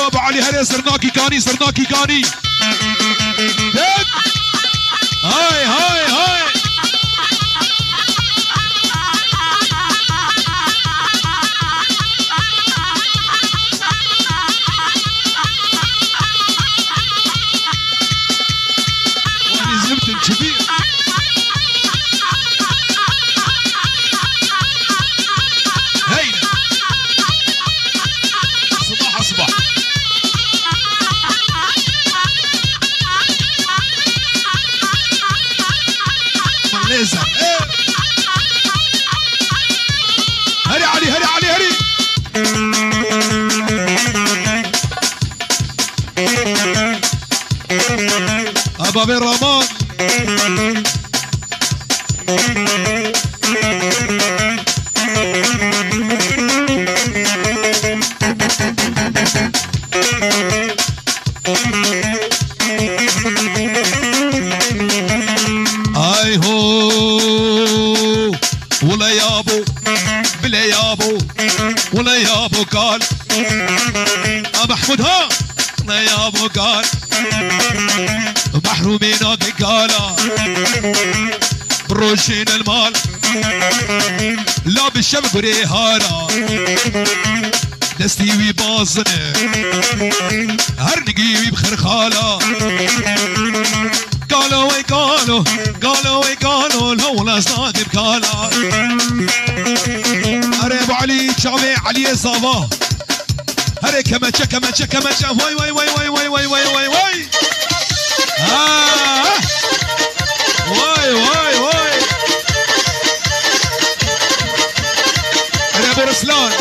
ابو علي هري سرناكي كاني سرناكي كاني دق هاي هاي هاي واني زلمت الكبير هينا صباح صباح ليزر هري علي هري علي هري ابا بن رمان اي هو ولا يابو بلا يابو ولا يابو قال محمود ها ولا يابو قال محرومينك قال بروشين المال لا بالشبك وريهانا دستي ويباظنه هرنقي ويبخرخاله قالوا وي قالوا قالوا وي قالوا الهولا صادق بكالا هري ابو علي شعبي علي صافا هري كمانشا كمانشا كمانشا واي واي واي واي واي واي واي واي واي واي واي واي هري ابو رسلان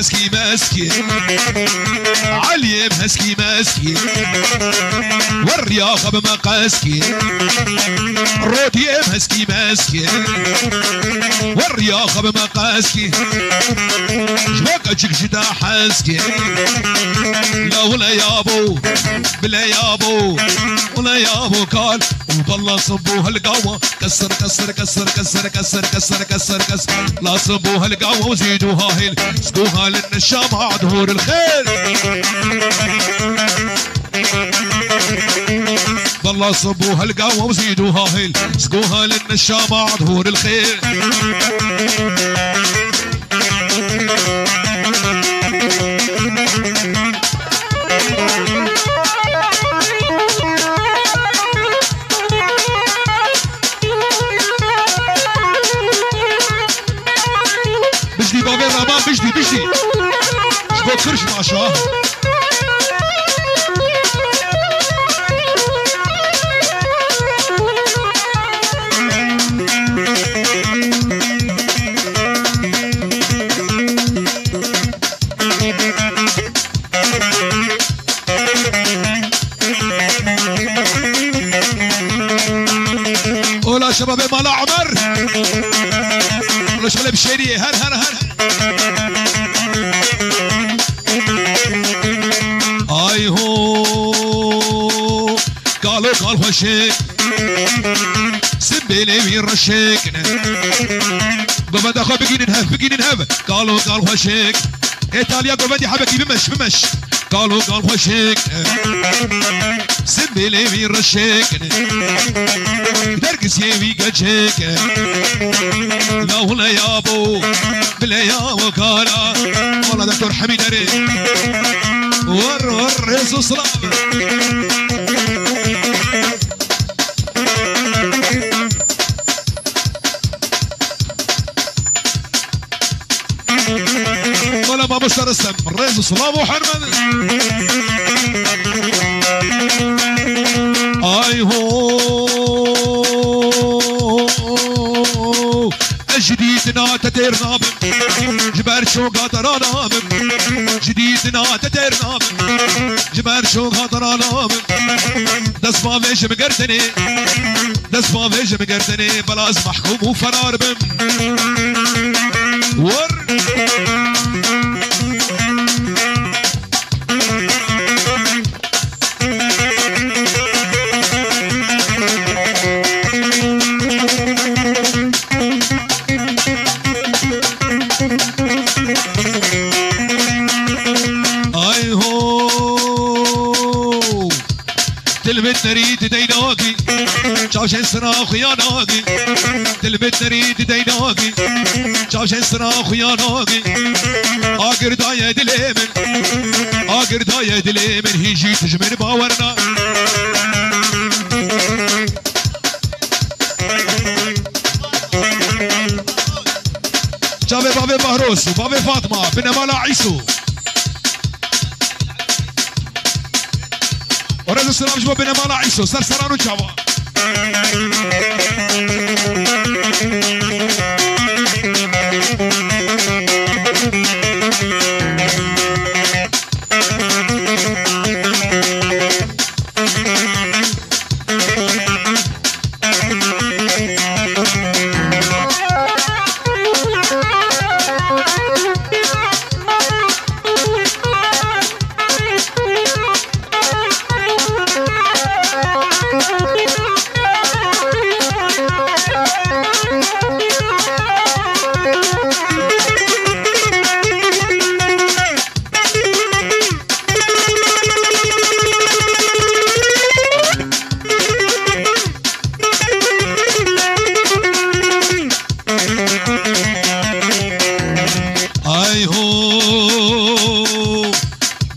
هسكي ماسكي علي بهسكي ماسكي والرياضة بمقاسكي رودي بهسكي ماسكي والرياضة بمقاسكي جواك اجيك جدا حاسكي لا ولا يابو بلا يابو ولا يابو قال وبالله صبوها القهوة كسر كسر كسر كسر كسر كسر كسر كسر لا صبوها القهوة وزيدوها هيل سقوها للنشام مع ظهور الخير بالله صبوها القهوة وزيدوها هيل سقوها للنشام مع ظهور الخير بجدي بابي رمان بجدي بجدي شبوك خرج مع شاه ولا شباب مالا عمر ولا شباب الشيريه هر هر هر اي هو قالوا قال وشيك سبيلي وين رشيكنا قبل دخل بقين نهب قالوا قال وشيك ايطاليا قبل حبكي بمش بمش قالوا قال وشيك سبيلي وين رشيكنا درقس يوي قجيك لا ولا يابو بلا يابو قالا والله دكتور حميد اري ور يسوع سلام ولا ما بشر السم الرئيس سلام وحرمد اي هو تتير نابم جبر شو قادر نابم جديدنا تتير نابم جبر شو قادر نابم دست ما فيش مقردني دست ما فيش مقردني بلاز محكوم وفرار بم ور تلبت نريد ديناقي شاشن صراخ يا ناقي تلبت نريد ديناقي شاشن صراخ يا ناقي آقر داية دليمن آقر داية دليمن هيجي تجمن باورنا جابي بابي بهروس وبابي فاطمة بنمالا عيسو ورد السلام جبوا بنا مالا عيسو سرسران وجابا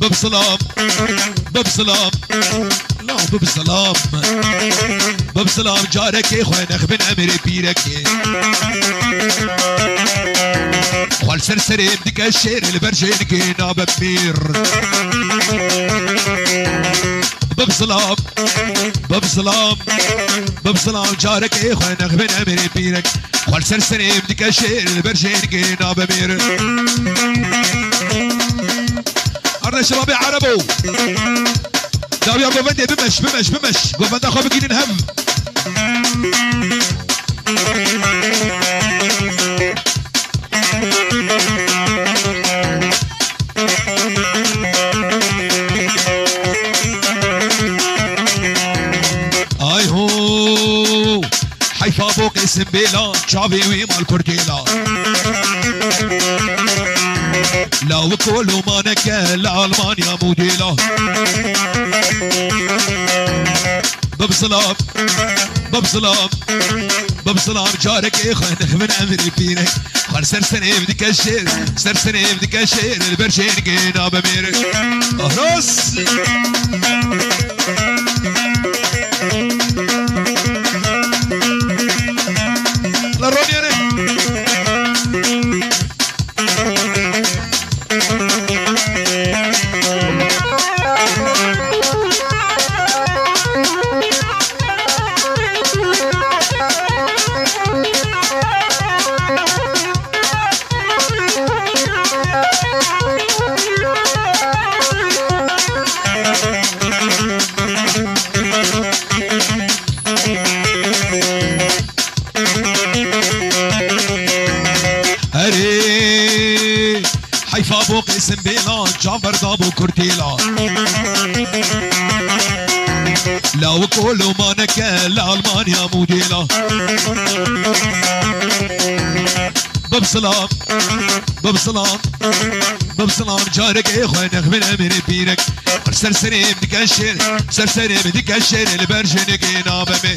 ببسلام ببسلام لا ببسلام ببسلام جارك يا خويا نخبن امري بيرك خوال سرسري بدك الشير البرجين كينا بمير ببسلام ببسلام ببسلام جارك يا خويا نخبن امري بيرك خوال سرسري بدك الشير البرجين كينا بمير أرنا شبابي عربو داويا قوفندي بمش بمش بمش قوفندا أخو بقين نهم آي هو حيفا بوك اسم بيلا شعبي ويمال كورتيلا لو كل ما نكال ألمانيا موديلا ببسلام ببسلام ببسلام جارك يا خويا نخمن امري فينك خل سرسني بدك الشير سرسني بدك الشير البرشين كينا بمير اهرس للرونياني حيفا بوق اسم بيلان جابر دابو كورتيلا لو كل ما نكال ألمانيا موديلا ببسلام ببسلام ببسلام جارك يا خويا نخمن امري بيرك سرسري بدك الشير سرسري بدك الشير البرجين كينا بمي